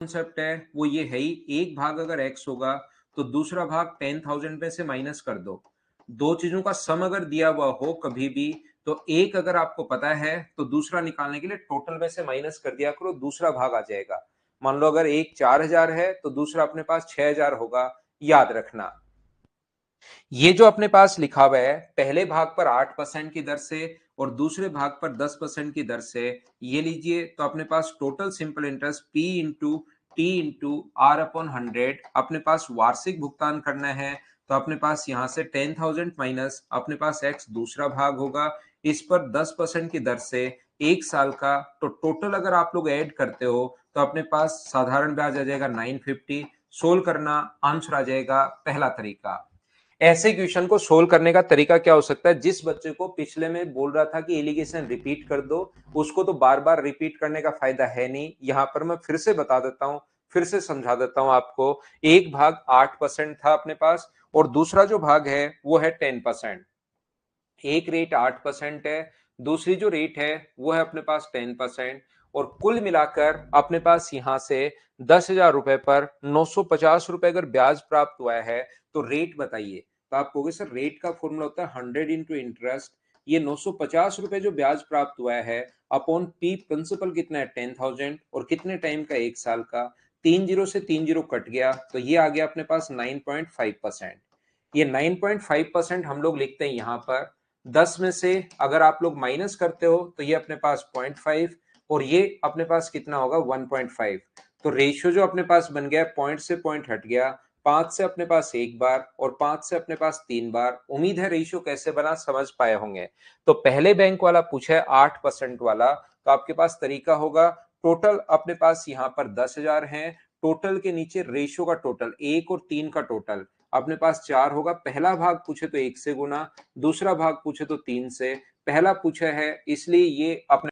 Concept है वो ये है ही, एक भाग अगर x होगा तो दूसरा भाग 10,000 में से माइनस कर दो। दो चीजों का सम अगर दिया हुआ हो कभी भी, तो एक अगर आपको पता है तो दूसरा निकालने के लिए टोटल में से माइनस कर दिया करो, दूसरा भाग आ जाएगा। मान लो अगर एक 4,000 है तो दूसरा अपने पास 6,000 होगा, याद रखना। ये जो अपने पास लिखा हुआ है, पहले भाग पर 8% की दर से और दूसरे भाग पर 10% की दर से, ये लीजिए, तो अपने पास total simple interest P into T into R upon 100 अपने पास वार्षिक भुगतान करना है। तो अपने पास यहां से 10,000 माइनस अपने पास x दूसरा भाग होगा, इस पर 10% की दर से एक साल का। तो टोटल अगर आप लोग ऐड करते हो तो अपने पास साधारण ब्याज आ जाएगा 950। सोल्व करना, आंसर आ जाएगा पहला तरीका। ऐसे क्वेश्चन को सोल्व करने का तरीका क्या हो सकता है, जिस बच्चे को पिछले में बोल रहा था कि एलिगेशन रिपीट कर दो, उसको तो बार बार रिपीट करने का फायदा है नहीं। यहां पर मैं फिर से बता देता हूं, फिर से समझा देता हूं आपको। एक भाग 8% था अपने पास और दूसरा जो भाग है वो है 10%। एक रेट 8% है, दूसरी जो रेट है वो है अपने पास 10%। और कुल मिलाकर अपने पास यहां से 10,000 रुपए पर 950 रुपए अगर ब्याज प्राप्त हुआ है, तो रेट बताइए। तो आप कहोगे सर रेट का फॉर्मूला होता है 100 इंटू इंटरेस्ट। ये 950 रुपए जो ब्याज प्राप्त हुआ है अपॉन पी प्रिंसिपल कितना है 10,000, और कितने टाइम का, एक साल का। 3 जीरो से 3 जीरो कट गया तो ये आ गया अपने पास 9.5%। ये 9.5% हम लोग लिखते हैं यहां पर। 10 में से अगर आप लोग माइनस करते हो तो ये अपने पास 0.5, और ये अपने पास कितना होगा 1.5। तो रेशियो जो अपने पास बन गया, पॉइंट से पॉइंट हट गया। 5 से अपने पास एक बार और 5 से अपने पास 3 बार। उम्मीद है रेशियो कैसे बना समझ पाए होंगे। तो पहले बैंक वाला पूछा है 8% वाला, तो आपके पास तरीका होगा, टोटल अपने पास यहाँ पर 10,000 है, टोटल के नीचे रेशियो का टोटल, 1 और 3 का टोटल अपने पास 4 होगा। पहला भाग पूछे तो 1 से गुना, दूसरा भाग पूछे तो 3 से। पहला पूछा है इसलिए ये अपने